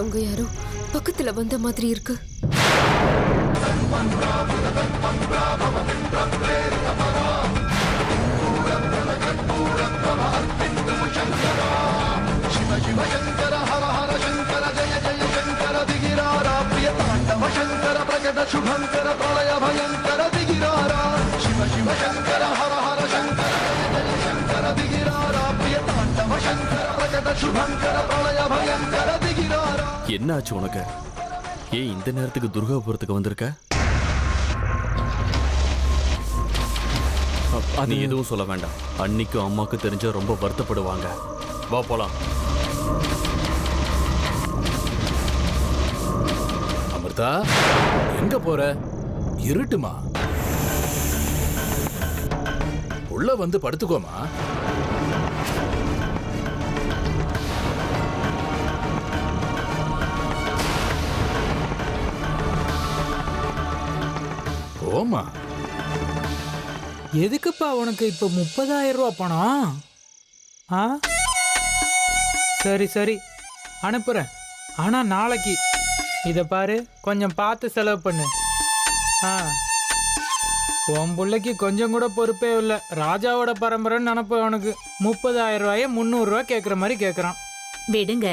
அவங்க யாரோ பக்கத்துல வந்த மாதிரி இருக்கு. என்ன ஆச்சு உனக்கு? ஏன் இந்த நேரத்துக்கு துர்காபுரத்துக்கு வந்திருக்க? நீ எதுவும் சொல்ல வேண்டாம். அன்னைக்கும் அம்மாவுக்கு தெரிஞ்ச ரொம்ப வருத்தப்படுவாங்க. வா போலாம். அமிர்தா, எங்க போற? இருட்டுமா? உள்ள வந்து படுத்துக்கோமா. ஓமா, எதுக்குப்பா உனக்கு இப்போ 30,000 ரூபா பணம்? ஆ, சரி சரி அனுப்புறேன். ஆனா நாளைக்கு இதை பாரு, கொஞ்சம் பார்த்து செலவு பண்ணு. ஆ, உன் பிள்ளைக்கு கொஞ்சம் கூட பொறுப்பே இல்லை. ராஜாவோட பரம்பரைன்னு நினப்பு. அவனுக்கு 30,000 ரூபாய 300 ரூபா கேட்குற மாதிரி கேட்குறான். விடுங்க,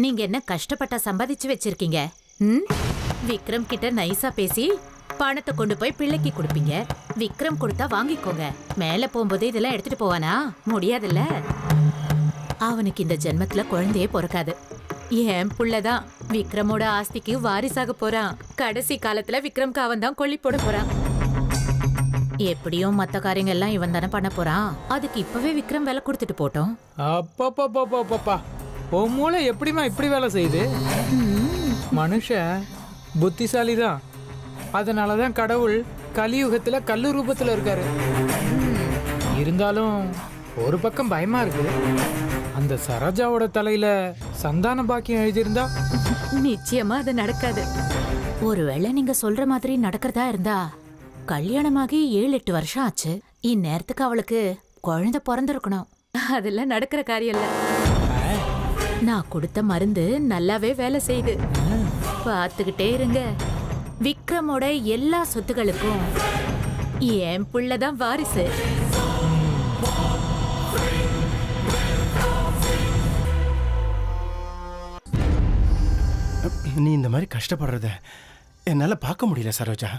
நீங்க என்ன கஷ்டப்பட்டா சம்பாதிச்சு வச்சிருக்கீங்க? விக்ரம் கிட்ட நைஸா பேசி பணத்தை கொண்டு போய் பிள்ளைக்கு கொடுப்பீங்க. விக்ரம் கொடுத்தா வாங்கிக்கோங்க. மேல போகும்போது இதெல்லாம் எடுத்துட்டு போவானா? முடியாதுல்ல. அவனுக்கு இந்த ஜென்மத்துல குழந்தையே பிறக்காது. என் புள்ளதான் விக்ரமோட ஆஸ்திக்கு வாரிசாக போறான். கடைசி காலத்துல விக்ரம்க்கு அவன் தான் கொல்லி போட போறான். எப்படியும் மத்த காரியங்கள் எல்லாம் இவன் தானே பண்ண போறான். அதுக்கு இப்பவே விக்ரம் வேலை கொடுத்துட்டு போட்டோம். அப்பா, உன் மூளை எப்படிமா இப்படி வேலை செய்யுது? மனுஷன் புத்திசாலி தான். அதனாலதான் கடவுள் கலியுகத்துல கல்லு ரூபத்துல இருக்காரு. இருந்தாலும் ஒரு பக்கம் பயமா இருக்கு. அந்த சரோஜாவோட தலையில சந்தான பாக்கியம் எழுதியிருந்தா நிச்சயமா அது நடக்காது. ஒருவேளை நீங்க சொல்ற மாதிரி நடக்கிறதா இருந்தா, கல்யாணமாகி 7-8 வருஷம் ஆச்சு. இந்நேரத்துக்கு அவளுக்கு குழந்தை பிறந்திருக்கணும். அதெல்லாம் நடக்கிற காரியம் இல்ல. நான் கொடுத்த மருந்து நல்லாவே வேலை செய்யுது. பார்த்துக்கிட்டே இருங்க. விக்ரமோட எல்லா சொத்துகளுக்கும் என் புள்ளதான் வாரிசு. நீ இந்த மாதிரி கஷ்டப்படுறத என்னால பார்க்க முடியல சரோஜா.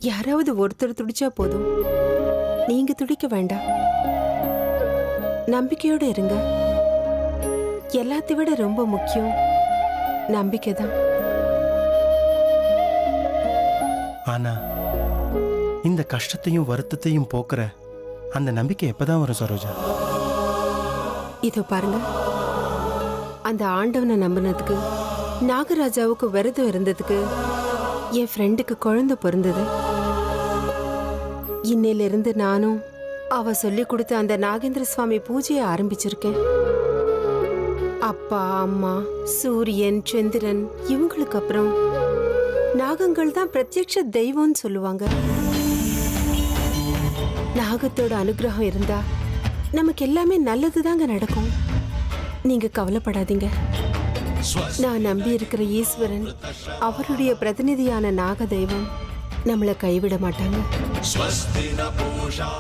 யாராவது ஒருத்தர் துடிச்சா போதும், நீங்க துடிக்க வேண்டாம். நம்பிக்கையோட இருங்க. எல்லாத்தை விட ரொம்ப முக்கியம் நம்பிக்கை தான். ஆனா இந்த கஷ்டத்தையும் வருத்தத்தையும் போக்குற அந்த நம்பிக்கை எப்பதான் வரும் சரோஜா? இதோ பாருங்க, அந்த ஆண்டவனை நம்பினதுக்கு, நாகராஜாவுக்கு விரதம் இருந்ததுக்கு, என் ஃப்ரெண்டுக்கு குழந்தை பிறந்தது. இன்னையிலிருந்து நானும் அவ சொல்லி கொடுத்த அந்த நாகேந்திர சுவாமி பூஜையை ஆரம்பிச்சிருக்கேன். அப்பா, அம்மா, சூரியன், சந்திரன் இவங்களுக்கு அப்புறம் நாகங்கள் தான் பிரத்யக்ஷ தெய்வம்னு சொல்லுவாங்க. நாகத்தோட அனுகிரகம் இருந்தா நமக்கு எல்லாமே நல்லதுதாங்க நடக்கும். நீங்க கவலைப்படாதீங்க. நான் நம்பி இருக்கிற ஈஸ்வரன், அவருடைய பிரதிநிதியான நாக தெய்வம் நம்மளை கைவிட மாட்டாங்க.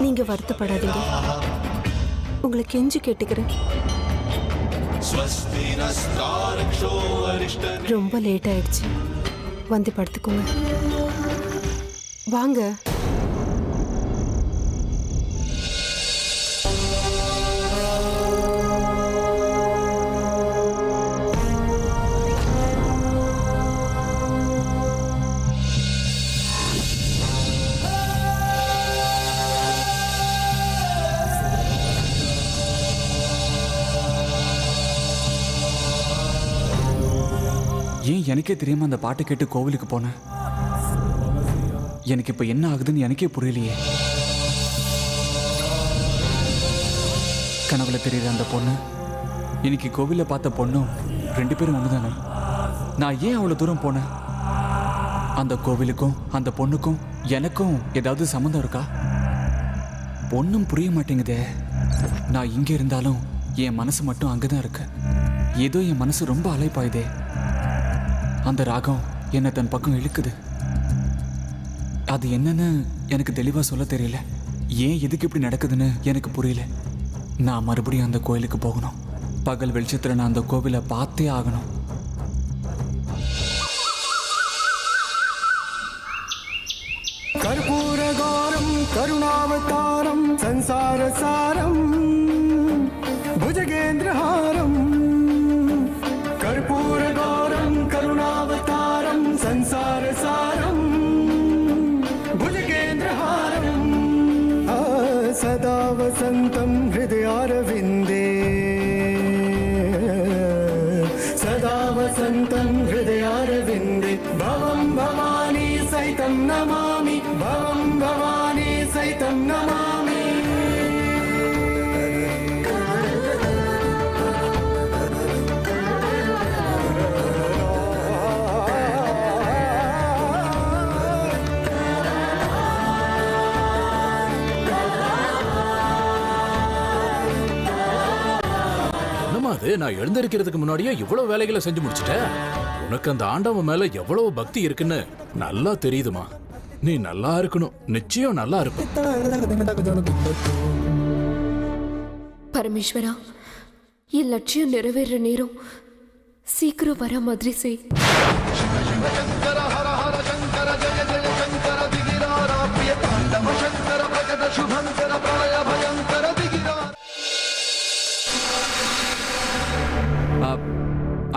நீங்க வருத்தப்படாதீங்க. உங்களை கெஞ்சி கேட்டுக்கிறேன். ரொம்ப லேட் ஆயிடுச்சு, வந்து படுத்துக்கோங்க. வாங்க. ஏன் எனக்கே தெரியாம அந்த பாட்டு கேட்டு கோவிலுக்கு போனேன்? எனக்கு இப்ப என்ன ஆகுதுன்னு எனக்கே புரியலையே. கனவுல தெரியுற அந்த பொண்ணு, இன்னைக்கு கோவில பார்த்த பொண்ணும் 2 பேரும் ஒண்ணுதானே. நான் ஏன் அவ்வளவு தூரம் போனேன்? அந்த கோவிலுக்கும் அந்த பொண்ணுக்கும் எனக்கும் ஏதாவது சம்மந்தம் இருக்கா? பொண்ணும் புரிய மாட்டேங்குதே. நான் இங்க இருந்தாலும் என் மனசு மட்டும் அங்கதான் இருக்கு. ஏதோ என் மனசு ரொம்ப அலைப்பாயுதே. அந்த ராகம் என்னை தன் பக்கம் இழுக்குது. அது என்னன்னு எனக்கு தெளிவா சொல்ல தெரியல. ஏன் எதுக்கு இப்படி நடக்குதுன்னு எனக்கு புரியல. நான் மறுபடியும் அந்த கோயிலுக்கு போகணும். பகல் வெளிச்சத்துல நான் அந்த கோவிலை பார்த்தே ஆகணும். கற்பூரகாரம் கருணாவதாரம் சம்சாரசாரம் புஜகேந்திரஹாரம். கற்பூரகாரம் கருணாவதாரம் சம்சாரசாரம் புஜகேந்திரஹாரம். சதா வசந்தம் ஹிருதயாரவிந்தே சதா வசந்தம் ஹிருதயாரவிந்தே. பவம் பவானி சைதம் நமாமி பவம் பவானி சைதம் நமாமி. அது நான் எழுந்திருக்கிறதுக்கு முன்னாடியே இவ்வளவு வேலைகளை செஞ்சு முடிச்சிட்டேன். உனக்கு அந்த ஆண்டவன் மேல எவ்வளவு பக்தி இருக்குன்னு நல்லா தெரியுதுமா. நீ நல்லா இருக்கணும், நிச்சயம் நல்லா இருப்ப. பரமேஸ்வரா, என் லட்சியம் நிறைவேற நேரம் சீக்கிரம் வர மாதிரி செய்.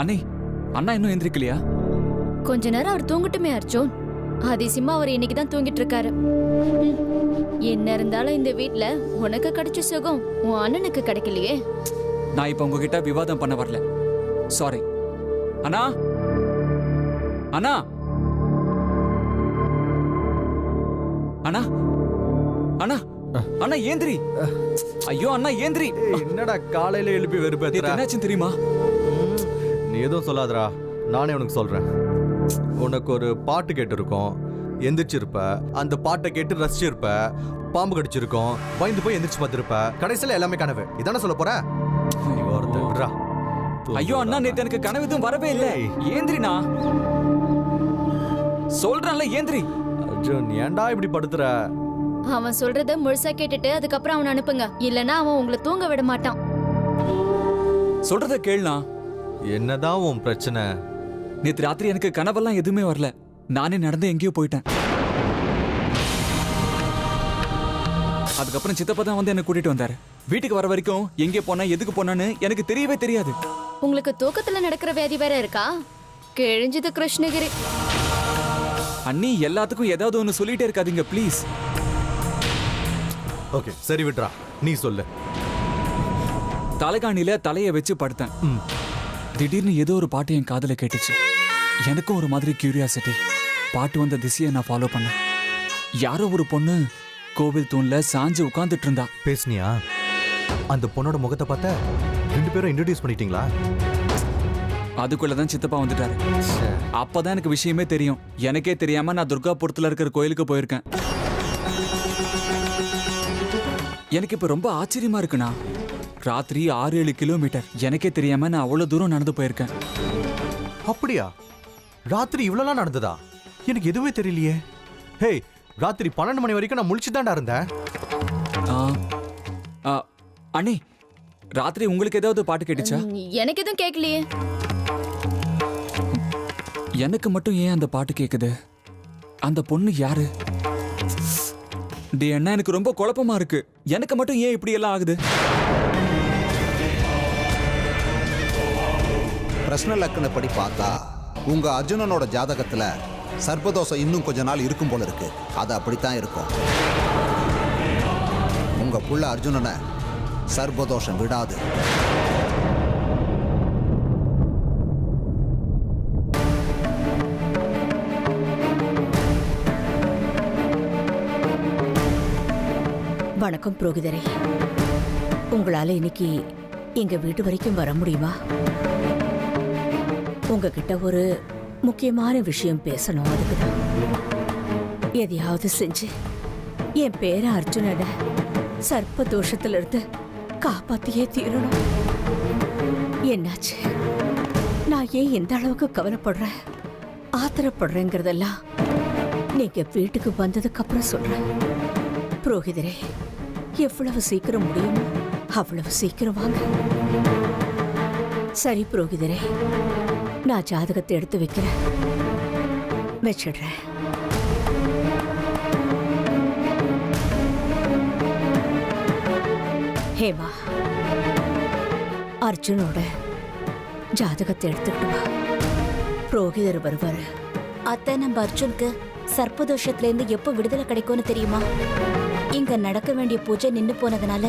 அண்ணே, அண்ணா இன்னும் எந்திரிக்கலையா? கொஞ்ச நேரம் அவர் தூங்கட்டுமே அர்ஜுன். அதிசயமா அவர் இன்னைக்கு தான் தூங்கிட்டு இருக்காரு. என்ன இருந்தாலும் இந்த வீட்ல உனக்கு கிடைச்ச சுகம் உன் அண்ணனுக்கு கிடைக்கலையே. நான் இப்ப உங்ககிட்ட விவாதம் பண்ண வரல. சாரி. அண்ணா, அண்ணா, அண்ணா, அண்ணா, அண்ணா ஏந்திரி. ஐயோ அண்ணா ஏந்திரி. என்னடா காலையில எழுப்பி வெறுப்பேத்துற? என்னாச்சுன்னு தெரியுமா? நீ எதுவும் சொல்லாதடா, நானே உனக்கு சொல்றேன். உனக்கு ஒரு பாட்டு கேட்டிருக்கோம், எந்திரிச்சிருப்ப. அந்த பாட்டை கேட்டு ரசிச்சிருப்ப. பாம்பு கடிச்சிருக்கோம், பயந்து போய் எந்திரிச்சு பார்த்திருப்ப. கடைசியில எல்லாமே கனவு. இதானே சொல்ல போற? ஐயோ அண்ணா, நேத்து எனக்கு கனவு எதுவும் வரவே இல்லை. ஏந்திரினா சொல்றேன்ல, ஏந்திரி. அர்ஜுன், ஏன்டா இப்படி படுத்துற? அவன் சொல்றத முழுசா கேட்டுட்டு அதுக்கப்புறம் அவன் அனுப்புங்க. இல்லனா அவன் உங்களை தூங்க விட மாட்டான். சொல்றத கேளுனா. என்னதான் உன் பிரச்சனை? நேத்து ராத்திரி எனக்கு கனவெல்லாம் எதுவுமே வரல. நானே நடந்து எங்கேயோ போயிட்டேன். அதுக்கப்புறம் சித்தப்பா தான் வந்து என்ன கூட்டிட்டு வந்தாரு. வீட்டுக்கு வர வரைக்கும் எங்கே போனா எதுக்கு போனான்னு எனக்கு தெரியவே தெரியாது. உங்களுக்கு தூக்கத்துல நடக்கிற வியாதி வேற இருக்கா? கிழிஞ்சது கிருஷ்ணகிரி. அண்ணி, எல்லாத்துக்கும் ஏதாவது ஒன்று சொல்லிட்டே இருக்காதீங்க ப்ளீஸ். ஓகே சரி, விட்றா. நீ சொல்லு. தலைகாணியில தலையை வச்சு படுத்தேன். திடீர்னு ஏதோ ஒரு பாட்டு என் காதுல கேட்டுச்சு. எனக்கும் ஒரு மாதிரி கியூரியாசிட்டி. பாட்டு வந்த திசையை நான் ஃபாலோ பண்ணேன். யாரோ ஒரு பொண்ணு கோவில் தூண்ல சாஞ்சு உட்கார்ந்துட்டு இருந்தா. பேசுனியா? அந்த பொண்ணோட முகத்தை பார்த்த? ரெண்டு பேரும் இன்ட்ரோடியூஸ் பண்ணிட்டீங்களா? அதுக்குள்ளதான் சித்தப்பா வந்துட்டாரு. அப்பதான் எனக்கு விஷயமே தெரியும். எனக்கே தெரியாம நான் துர்காபுரத்துல இருக்கிற கோயிலுக்கு போயிருக்கேன். எனக்கு இப்ப ரொம்ப ஆச்சரியமா இருக்குண்ணா. ராத்திரி 6-7 கிலோமீட்டர் எனக்கே தெரியாம நான் அவ்வளவு தூரம் நடந்து போயிருக்கேன். அப்படியா? ராத்திரி இவ்வளவு நடந்ததா? எனக்கு எதுவுமே தெரியலையே. ஹே, ராத்திரி 12 மணி வரைக்கும் நான் முழிச்சுதான்டா இருந்தேன். அண்ணே, ராத்திரி உங்களுக்கு ஏதாவது பாட்டு கேட்டுச்சா? எனக்கு எதுவும் கேட்கலையே. எனக்கு மட்டும் ஏன் அந்த பாட்டு கேக்குது? அந்த பொண்ணு யாரு? அண்ணா, எனக்கு ரொம்ப குழப்பமா இருக்கு. எனக்கு மட்டும் ஏன் இப்படி எல்லாம் ஆகுது? பிரஷ்ன லக்கணப்படி பார்த்தா உங்க அர்ஜுனனோட ஜாதகத்துல சர்ப்பதோஷம் இன்னும் கொஞ்ச நாள் இருக்கும் போல இருக்கு. அது அப்படித்தான் இருக்கும். உங்க புள்ள அர்ஜுனனை சர்ப்பதோஷம் விடாது. வணக்கம் புரோகிதரே. உங்களால இன்னைக்கு எங்க வீட்டு வரைக்கும் வர முடியுமா? உங்ககிட்ட ஒரு முக்கியமான விஷயம் பேசணும். அதுக்குதான் எதையாவது செஞ்சு என் பேர அர்ஜுனனை சர்ப்ப தோஷத்துல இருந்து காப்பாத்தியே தீரணும். என்னாச்சு? நான் ஏன் இந்த அளவுக்கு கவலைப்படுறேன், ஆத்திரப்படுறேங்கிறதெல்லாம் நீங்க வீட்டுக்கு வந்ததுக்கு அப்புறம் சொல்றேன். புரோகிதரே, எவ்வளவு சீக்கிரம் முடியுமோ அவ்வளவு சீக்கிரம் வாங்க. சரி புரோகிதரே, நான் ஜாதகத்தை எடுத்து வைக்கிறேன், வச்சிடுறேன். ஹேமா, அர்ஜுனோட ஜாதகத்தை எடுத்துக்கிட்டு வா. புரோகிதர் வருவாரு. அத்தை, நம்ம அர்ஜுனுக்கு சர்ப்பதோஷத்துல இருந்து எப்போ விடுதலை கிடைக்கும்னு தெரியுமா? இங்க நடக்க வேண்டிய பூஜை நின்னு போனதுனால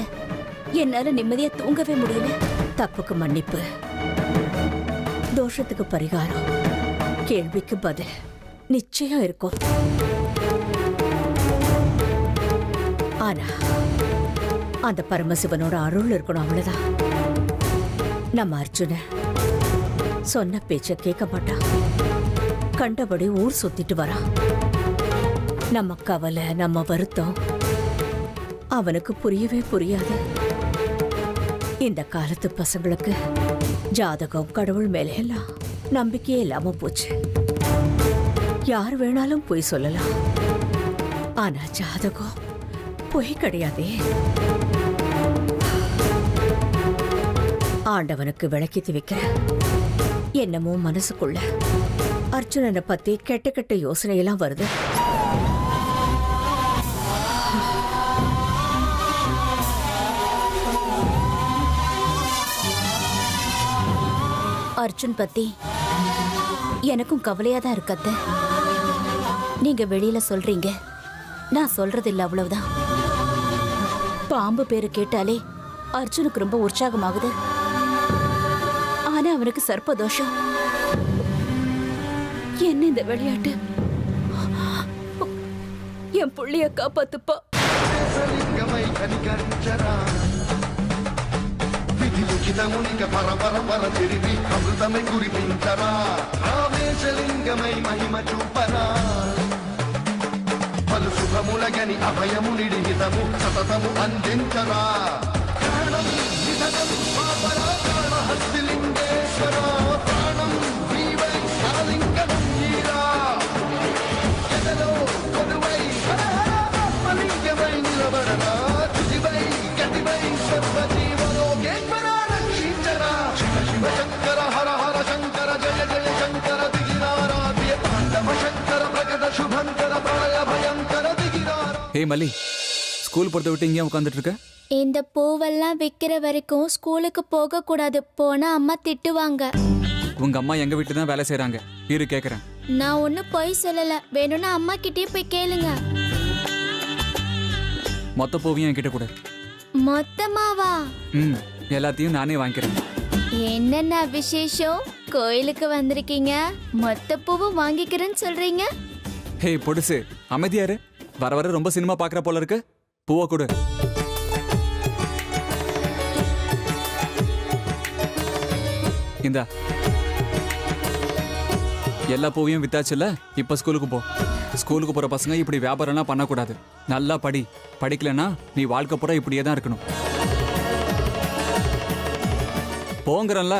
என்னால நிம்மதியா தூங்கவே முடியல. தப்புக்கு மன்னிப்பு, தோஷத்துக்கு பரிகாரம், கேள்விக்கு பதில் நிச்சயம் இருக்கும். ஆனா அந்த பரமசிவனோட அருள் இருக்கணும், அவ்வளவுதான். நம்ம அர்ஜுன சொன்ன பேச்ச கேட்க மாட்டான், கண்டபடி ஊர் சுத்திட்டு வரான். நம்ம கவலை, நம்ம வருத்தம் அவனுக்கு புரியவே புரியாது. இந்த காலத்து பசங்களுக்கு ஜாதகம், கடவுள் மேல எல்லாம் நம்பிக்கையே இல்லாம போச்சு. யார் வேணாலும் பொய் சொல்லலாம், ஆனா ஜாதகம் பொய் கிடையாதே. ஆண்டவனுக்கு விளக்கேத்தி வைக்கிற என்னமோ மனசுக்குள்ள அர்ஜுனனை பத்தி கெட்ட கெட்ட யோசனையெல்லாம் வருது. அர்ஜுன் பத்தி எனக்கும் கவலையா தான் இருக்கத்த. நீங்க வெளியில சொல்றீங்க, நான் சொல்றது இல்ல, அவ்வளவுதான். பாம்பு பேரு கேட்டாலே அர்ஜுனுக்கு ரொம்ப உற்சாகமாகுது. ஆனா அவனுக்கு சர்ப்பதோஷம். என்ன இந்த விளையாட்டு? என் புள்ளைய காப்பாத்துப்பா. పలు శుభములగని అభయమునిడి హితము సతతము అందించరా. ప్రాణం నిధనం పాపరా కాళహస్తిలింగేశ్వర, ప్రాణం వీవై కాలింగం నీరా. ఎదలో కొనువై ఆత్మలింగమై నిలబడరా. తుదివై గతివై సర్వజీవలోకేశ్వర రక్షించరా. శివ శివ శంకర హర హర శంకర జయ జయ శంకర దిగినారాధ్య తాండవ శంకర ప్రకట శుభంకర ప్రళయ భయంకర దిగినారా. ஹே மல்லி, ஸ்கூல் பொறுத்த விட்டு இங்கே உட்காந்துட்டு இருக்க? இந்த பூவெல்லாம் விற்கிற வரைக்கும் ஸ்கூலுக்கு போக கூடாது, போனா அம்மா திட்டுவாங்க. உங்க அம்மா எங்க வீட்டுல தான் வேலை செய்யறாங்க. இரு கேக்குறேன். நான் ஒன்னும் பொய் சொல்லல, வேணும்னா அம்மா கிட்டே போய் கேளுங்க. மொத்த பூவையும் என்கிட்ட கூட. மொத்தமாவா? எல்லாத்தையும் நானே வாங்கிக்கிறேன். என்னென்ன விசேஷம்? கோயிலுக்கு வந்திருக்கீங்க, மொத்த பூவும் வாங்கிக்கிறேன்னு சொல்றீங்க? ஹே பொடுசு, அமைதியாரு. வர வர ரொம்ப சினிமா பாக்குற போல இருக்கு. பூவை கொடு. இந்தா, எல்லா பூவையும் வித்தாச்சுல, இப்ப ஸ்கூலுக்கு போ. ஸ்கூலுக்கு போற பசங்க இப்படி வியாபாரம்லாம் பண்ணக்கூடாது. நல்லா படி. படிக்கலன்னா நீ வாழ்க்கை பூரா இப்படியே தான் இருக்கணும். போங்கறல்ல.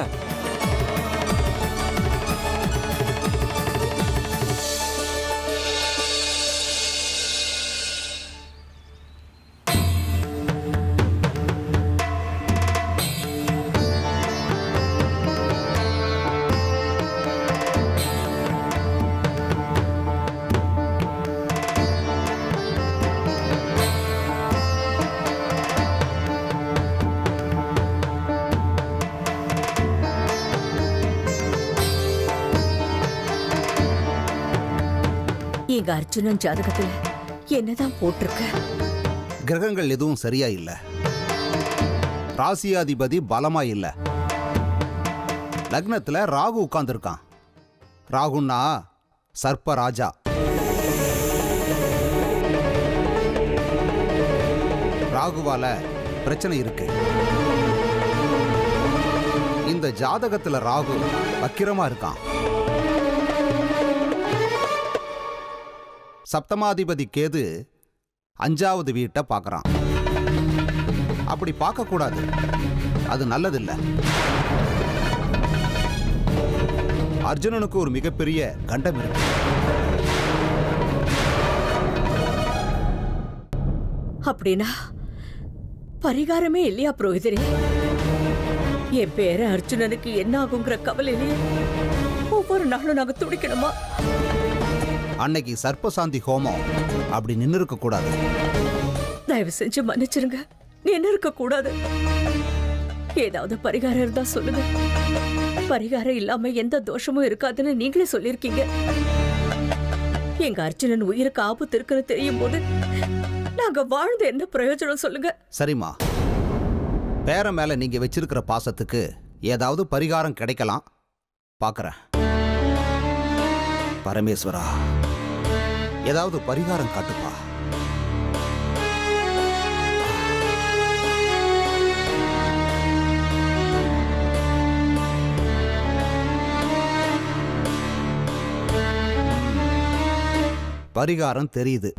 எங்க அர்ஜுனன் ஜாதகத்துல என்னதான் போட்டிருக்க? கிரகங்கள் எதுவும் சரியா இல்ல, ராசியாதிபதி பலமா இல்ல. லக்னத்துல ராகு உட்கார்ந்துருக்கான். ராகுன்னா சர்ப்பராஜா. ராகுவால பிரச்சனை இருக்கு. இந்த ஜாதகத்துல ராகு வக்கிரமா இருக்கான். சப்தமாதிபதி கேது 5வது வீட்டை பார்க்கறான். அப்படி பார்க்க கூடாது, அது நல்லதில்ல. அர்ஜுனனுக்கு ஒரு மிகப்பெரிய கண்டம் இருக்கு. அப்படின்னா பரிகாரமே இல்லையா புரோகிதரே? என் பேர அர்ஜுனனுக்கு என்ன ஆகுங்கிற கவலையிலேயே ஒவ்வொரு நாளும் நாங்க துடிக்கணுமா? அன்னைக்கு சர்ப்பசாந்தி ஹோமம் அப்படி நின்று இருக்க கூடாது. தயவு செஞ்சு மன்னிச்சிருங்க, நின்று இருக்க கூடாது. ஏதாவது பரிகாரம் இருந்தா சொல்லுங்க. பரிகாரம் இல்லாம எந்த தோஷமும் இருக்காதுன்னு நீங்களே சொல்லிருக்கீங்க. எங்க அர்ஜுனன் உயிருக்கு ஆபத்து இருக்குன்னு தெரியும் போது நாங்க வாழ்ந்து என்ன பிரயோஜனம் சொல்லுங்க? சரிம்மா, பேர மேல நீங்க வச்சிருக்கிற பாசத்துக்கு ஏதாவது பரிகாரம் கிடைக்கலாம் பார்க்கறேன். பரமேஸ்வரா, ஏதாவது பரிகாரம் காட்டுப்பா. பரிகாரம் தெரியுது.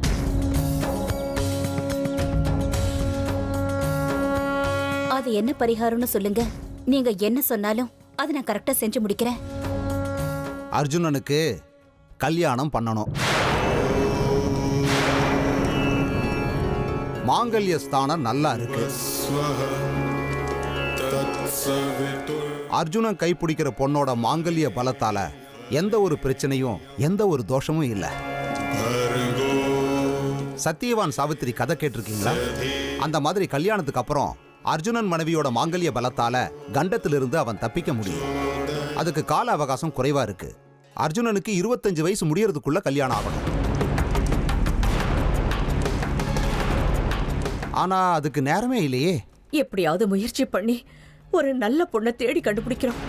அது என்ன பரிகாரம்னு சொல்லுங்க. நீங்க என்ன சொன்னாலும் அதை நான் கரெக்டா செஞ்சு முடிக்கிறேன். அர்ஜுனனுக்கு கல்யாணம் பண்ணணும். மாங்கல்ய ஸ்தானம் நல்லா இருக்கு. அர்ஜுனன் கைப்பிடிக்கிற பொண்ணோட மாங்கல்ய பலத்தால எந்த ஒரு பிரச்சனையும் எந்த ஒரு தோஷமும் இல்லை. சத்தியவான் சாவித்திரி கதை கேட்டிருக்கீங்களா? அந்த மாதிரி கல்யாணத்துக்கு அப்புறம் அர்ஜுனன் மனைவியோட மாங்கல்ய பலத்தால கண்டத்திலிருந்து அவன் தப்பிக்க முடியும். அதுக்கு கால அவகாசம் குறைவா இருக்கு. அர்ஜுனனுக்கு 25 வயசு முடியறதுக்குள்ள கல்யாணம் ஆகணும். ஆனா அதுக்கு நேரமே இல்லையே. எப்படியாவது முயற்சி பண்ணி ஒரு நல்ல பொண்ணை தேடி கண்டுபிடிக்கிறோம்.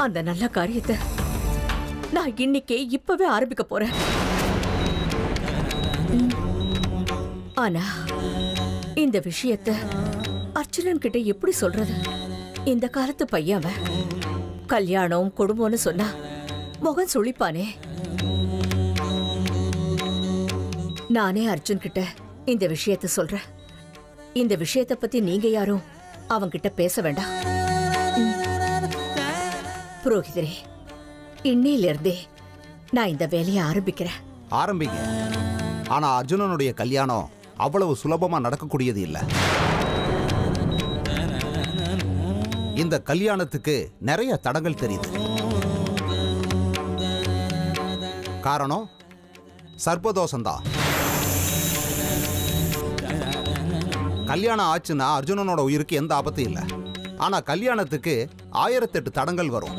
அந்த நல்ல காரியத்தை நான் இன்னைக்கே இப்பவே ஆரம்பிக்க போறேன். ஆனா இந்த விஷயத்தை அர்ஜுனன் கிட்ட எப்படி சொல்றது? இந்த காலத்து பையன் கல்யாணம் குடும்பம்னு சொன்னா முகம் சுளிப்பானே. நானே அர்ஜுன் கிட்ட இந்த விஷயத்தை சொல்றேன். இந்த விஷயத்தை பத்தி நீங்க யாரும் அவங்கிட்ட பேச வேண்டாம். புரோகிதரே, இன்னையிலிருந்தே நான் இந்த வேலையை ஆரம்பிக்கிறேன். ஆரம்பிங்க. ஆனா அர்ஜுனனுடைய கல்யாணம் அவ்வளவு சுலபமா நடக்கக்கூடியது இல்லை. இந்த கல்யாணத்துக்கு நிறைய தடங்கள் தெரியுது. காரணம் சர்ப்பதோஷம்தான். கல்யாணம் ஆச்சுன்னா அர்ஜுனனோட உயிருக்கு எந்த ஆபத்தும் இல்லை. ஆனா கல்யாணத்துக்கு 1008 தடங்கள் வரும்.